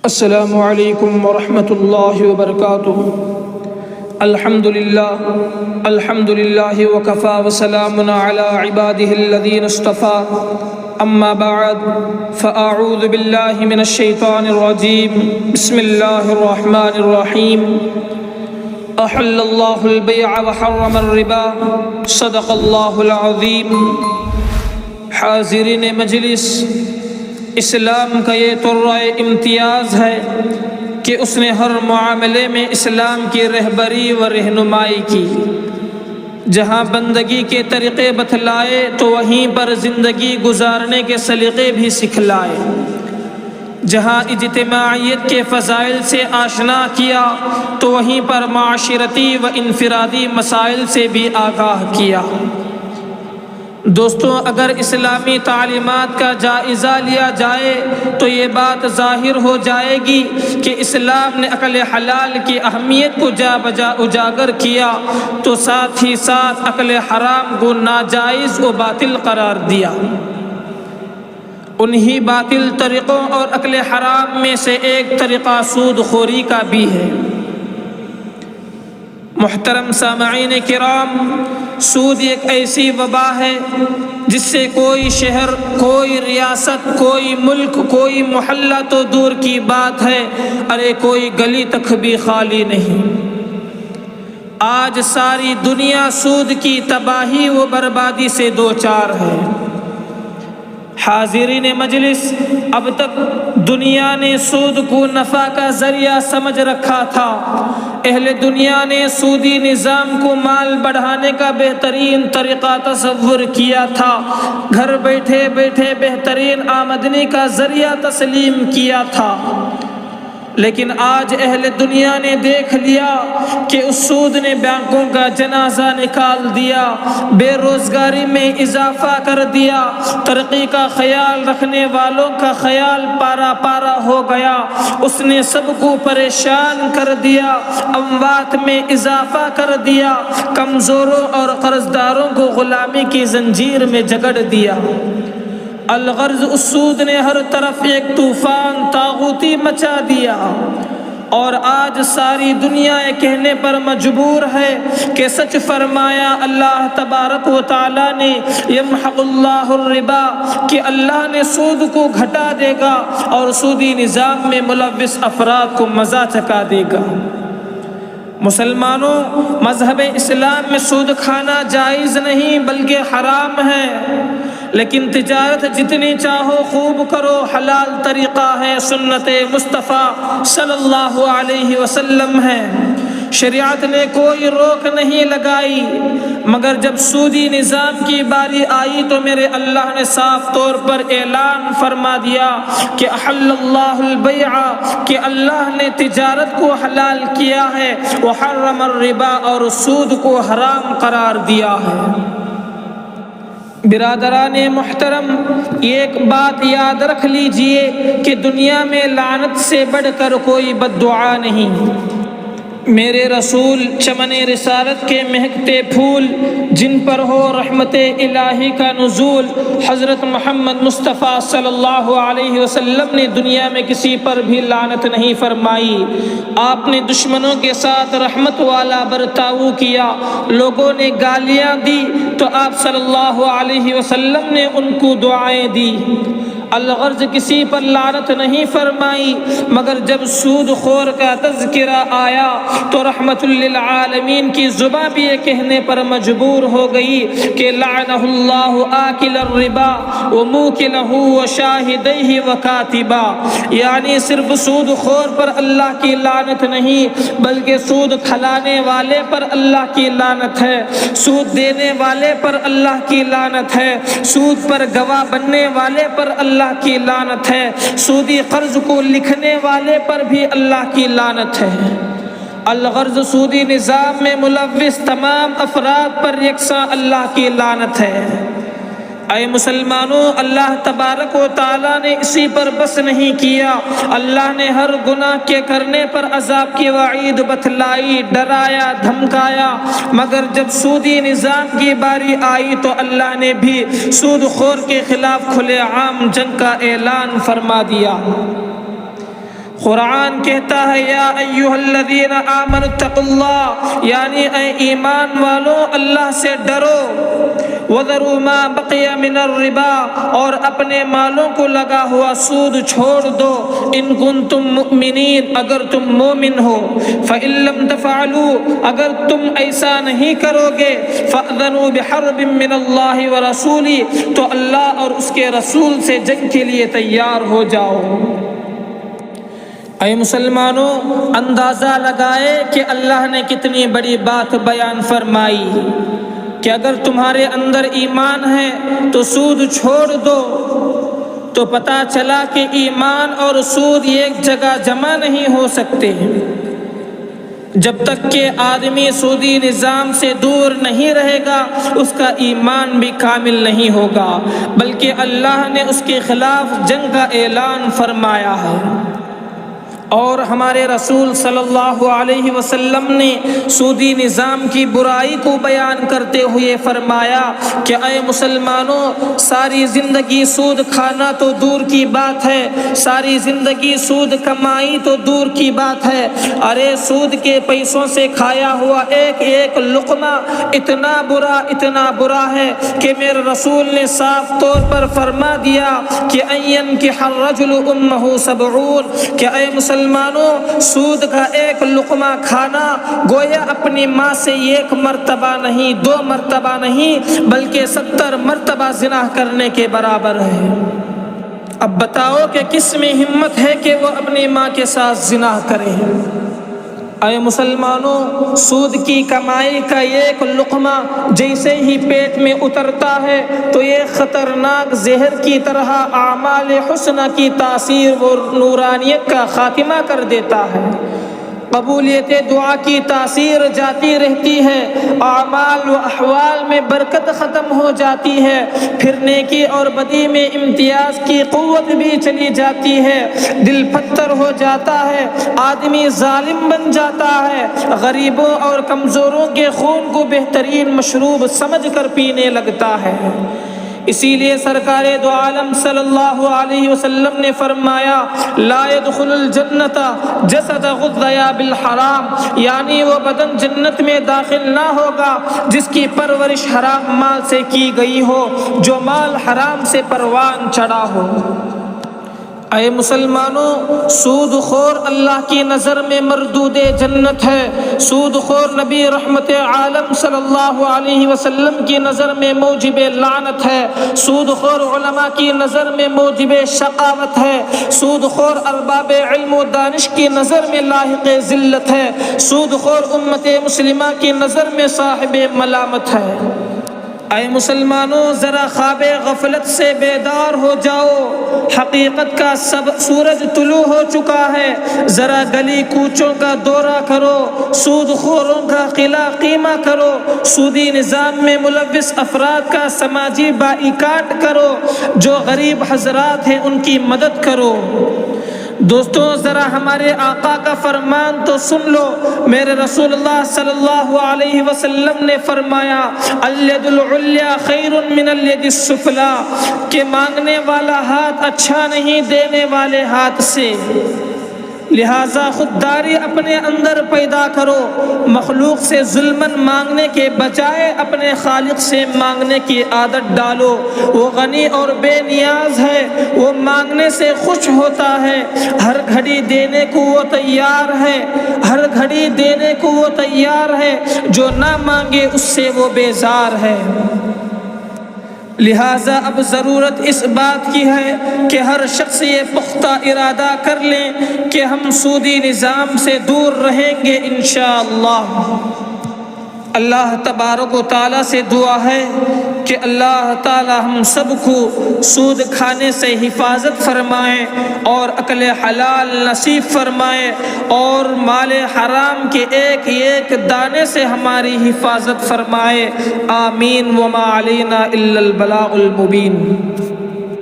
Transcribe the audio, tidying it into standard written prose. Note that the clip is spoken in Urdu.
السلام علیکم ورحمۃ اللہ وبرکاتہ۔ الحمد للہ وکفیٰ وسلام علی عبادہ الذین اصطفیٰ، اما بعد فاعوذ باللہ من الشیطان الرجیم، بسم اللہ الرحمن الرحیم۔ احل اللہ البیع وحرم الربا، صدق اللہ العظیم۔ حاضرین مجلس، اسلام کا یہ طرح امتیاز ہے کہ اس نے ہر معاملے میں اسلام کی رہبری و رہنمائی کی۔ جہاں بندگی کے طریقے بتلائے تو وہیں پر زندگی گزارنے کے سلیقے بھی سکھلائے۔ جہاں اجتماعیت کے فضائل سے آشنا کیا تو وہیں پر معاشرتی و انفرادی مسائل سے بھی آگاہ کیا۔ دوستوں، اگر اسلامی تعلیمات کا جائزہ لیا جائے تو یہ بات ظاہر ہو جائے گی کہ اسلام نے عقل حلال کی اہمیت کو جا بجا اجاگر کیا تو ساتھ ہی ساتھ عقل حرام کو ناجائز و باطل قرار دیا۔ انہی باطل طریقوں اور عقل حرام میں سے ایک طریقہ سود خوری کا بھی ہے۔ محترم سامعین کرام، سود ایک ایسی وبا ہے جس سے کوئی شہر، کوئی ریاست، کوئی ملک، کوئی محلہ تو دور کی بات ہے، ارے کوئی گلی تک بھی خالی نہیں۔ آج ساری دنیا سود کی تباہی و بربادی سے دوچار ہے۔ حاضرین مجلس، اب تک دنیا نے سود کو نفع کا ذریعہ سمجھ رکھا تھا۔ اہل دنیا نے سودی نظام کو مال بڑھانے کا بہترین طریقہ تصور کیا تھا، گھر بیٹھے بیٹھے بہترین آمدنی کا ذریعہ تسلیم کیا تھا۔ لیکن آج اہل دنیا نے دیکھ لیا کہ اس سود نے بینکوں کا جنازہ نکال دیا، بے روزگاری میں اضافہ کر دیا، ترقی کا خیال رکھنے والوں کا خیال پارا پارا ہو گیا، اس نے سب کو پریشان کر دیا، اموات میں اضافہ کر دیا، کمزوروں اور قرضداروں کو غلامی کی زنجیر میں جکڑ دیا۔ الغرض، اس سود نے ہر طرف ایک طوفان طاغوتی مچا دیا، اور آج ساری دنیا یہ کہنے پر مجبور ہے کہ سچ فرمایا اللہ تبارک و تعالی نے، یمحق اللہ الربا، کہ اللہ نے سود کو گھٹا دے گا اور سودی نظام میں ملوث افراد کو مزہ چکھا دے گا۔ مسلمانوں، مذہب اسلام میں سود کھانا جائز نہیں بلکہ حرام ہے، لیکن تجارت جتنی چاہو خوب کرو، حلال طریقہ ہے، سنت مصطفیٰ صلی اللہ علیہ وسلم ہے۔ شریعت نے کوئی روک نہیں لگائی، مگر جب سودی نظام کی باری آئی تو میرے اللہ نے صاف طور پر اعلان فرما دیا کہ احل اللہ البیع، کہ اللہ نے تجارت کو حلال کیا ہے، وحرم الربا، اور سود کو حرام قرار دیا ہے۔ برادران محترم، ایک بات یاد رکھ لیجئے کہ دنیا میں لعنت سے بڑھ کر کوئی بد دعا نہیں۔ میرے رسول چمن رسالت کے مہکتے پھول، جن پر ہو رحمت الہی کا نزول، حضرت محمد مصطفیٰ صلی اللہ علیہ وسلم نے دنیا میں کسی پر بھی لعنت نہیں فرمائی۔ آپ نے دشمنوں کے ساتھ رحمت والا برتاؤ کیا، لوگوں نے گالیاں دی تو آپ صلی اللہ علیہ وسلم نے ان کو دعائیں دی۔ الغرض، کسی پر لعنت نہیں فرمائی، مگر جب سود خور کا تذکرہ آیا تو رحمت للعالمین کی زبان بھی یہ کہنے پر مجبور ہو گئی کہ لعنہ اللہ آکل الربا وموکلہ وشاہدیہ وکاتبہ، یعنی صرف سود خور پر اللہ کی لعنت نہیں بلکہ سود کھلانے والے پر اللہ کی لعنت ہے، سود دینے والے پر اللہ کی لعنت ہے، سود پر گواہ بننے والے پر اللہ کی لعنت ہے، سودی قرض کو لکھنے والے پر بھی اللہ کی لعنت ہے۔ الغرض، سودی نظام میں ملوث تمام افراد پر یکساں اللہ کی لعنت ہے۔ اے مسلمانوں، اللہ تبارک و تعالیٰ نے اسی پر بس نہیں کیا، اللہ نے ہر گناہ کے کرنے پر عذاب کی وعید بتلائی، ڈرایا، دھمکایا، مگر جب سودی نظام کی باری آئی تو اللہ نے بھی سود خور کے خلاف کھلے عام جنگ کا اعلان فرما دیا۔ قرآن کہتا ہے یا ایھا الذین آمنوا اتقوا اللہ، یعنی اے ایمان والو اللہ سے ڈرو، وذروا ما بقی من الربا، اور اپنے مالوں کو لگا ہوا سود چھوڑ دو، ان کنتم مؤمنین، اگر تم مومن ہو، فإن لم تفعلوا، اگر تم ایسا نہیں کرو گے، فأذنوا بحرب من اللہ ورسولہ، تو اللہ اور اس کے رسول سے جنگ کے لیے تیار ہو جاؤ۔ اے مسلمانوں، اندازہ لگائے کہ اللہ نے کتنی بڑی بات بیان فرمائی کہ اگر تمہارے اندر ایمان ہے تو سود چھوڑ دو۔ تو پتہ چلا کہ ایمان اور سود ایک جگہ جمع نہیں ہو سکتے۔ جب تک کہ آدمی سودی نظام سے دور نہیں رہے گا اس کا ایمان بھی کامل نہیں ہوگا، بلکہ اللہ نے اس کے خلاف جنگ کا اعلان فرمایا ہے۔ اور ہمارے رسول صلی اللہ علیہ وسلم نے سودی نظام کی برائی کو بیان کرتے ہوئے فرمایا کہ اے مسلمانوں، ساری زندگی سود کھانا تو دور کی بات ہے، ساری زندگی سود کمائی تو دور کی بات ہے، ارے سود کے پیسوں سے کھایا ہوا ایک ایک لقمہ اتنا برا ہے کہ میرے رسول نے صاف طور پر فرما دیا کہ این کہ الرجل امہ 70، کہ اے مسلمانوں، سود کا ایک لقمہ کھانا گویا اپنی ماں سے ایک مرتبہ نہیں، 2 مرتبہ نہیں، بلکہ 70 مرتبہ زنا کرنے کے برابر ہے۔ اب بتاؤ کہ کس میں ہمت ہے کہ وہ اپنی ماں کے ساتھ زنا کرے؟ اے مسلمانوں، سود کی کمائی کا ایک لقمہ جیسے ہی پیٹ میں اترتا ہے تو یہ خطرناک زہر کی طرح اعمال حسنہ کی تاثیر و نورانیت کا خاتمہ کر دیتا ہے، قبولیت دعا کی تاثیر جاتی رہتی ہے، اعمال و احوال میں برکت ختم ہو جاتی ہے، پھر نیکی اور بدی میں امتیاز کی قوت بھی چلی جاتی ہے، دل پتھر ہو جاتا ہے، آدمی ظالم بن جاتا ہے، غریبوں اور کمزوروں کے خون کو بہترین مشروب سمجھ کر پینے لگتا ہے۔ اسی لیے سرکار دو عالم صلی اللہ علیہ وسلم نے فرمایا لا يدخل الجنت جسد غذی بالحرام، یعنی وہ بدن جنت میں داخل نہ ہوگا جس کی پرورش حرام مال سے کی گئی ہو، جو مال حرام سے پروان چڑھا ہو۔ اے مسلمانوں، سود خور اللہ کی نظر میں مردود جنت ہے، سود خور نبی رحمت عالم صلی اللہ علیہ وسلم کی نظر میں موجب لعنت ہے، سود خور علماء کی نظر میں موجب شقاوت ہے، سود خور ارباب علم و دانش کی نظر میں لاحق ذلت ہے، سود خور امت مسلمہ کی نظر میں صاحب ملامت ہے۔ اے مسلمانوں، ذرا خواب غفلت سے بیدار ہو جاؤ، حقیقت کا سورج طلوع ہو چکا ہے، ذرا گلی کوچوں کا دورہ کرو، سود خوروں کا قلع قیمہ کرو، سودی نظام میں ملوث افراد کا سماجی بائیکاٹ کرو، جو غریب حضرات ہیں ان کی مدد کرو۔ دوستوں، ذرا ہمارے آقا کا فرمان تو سن لو، میرے رسول اللہ صلی اللہ علیہ وسلم نے فرمایا الید العلیٰ خیر من الید السفلیٰ، کہ مانگنے والا ہاتھ اچھا نہیں دینے والے ہاتھ سے، لہٰذا خودداری اپنے اندر پیدا کرو، مخلوق سے ظلماً مانگنے کے بجائے اپنے خالق سے مانگنے کی عادت ڈالو، وہ غنی اور بے نیاز ہے، وہ مانگنے سے خوش ہوتا ہے، ہر گھڑی دینے کو وہ تیار ہے، ہر گھڑی دینے کو وہ تیار ہے، جو نہ مانگے اس سے وہ بیزار ہے۔ لہٰذا اب ضرورت اس بات کی ہے کہ ہر شخص یہ پختہ ارادہ کر لیں کہ ہم سودی نظام سے دور رہیں گے انشاءاللہ۔ اللہ تبارک و تعالیٰ سے دعا ہے کہ اللہ تعالیٰ ہم سب کو سود کھانے سے حفاظت فرمائے اور عقل حلال نصیب فرمائے، اور مال حرام کے ایک ایک دانے سے ہماری حفاظت فرمائے، آمین۔ وما علینا الا البلاغ المبین۔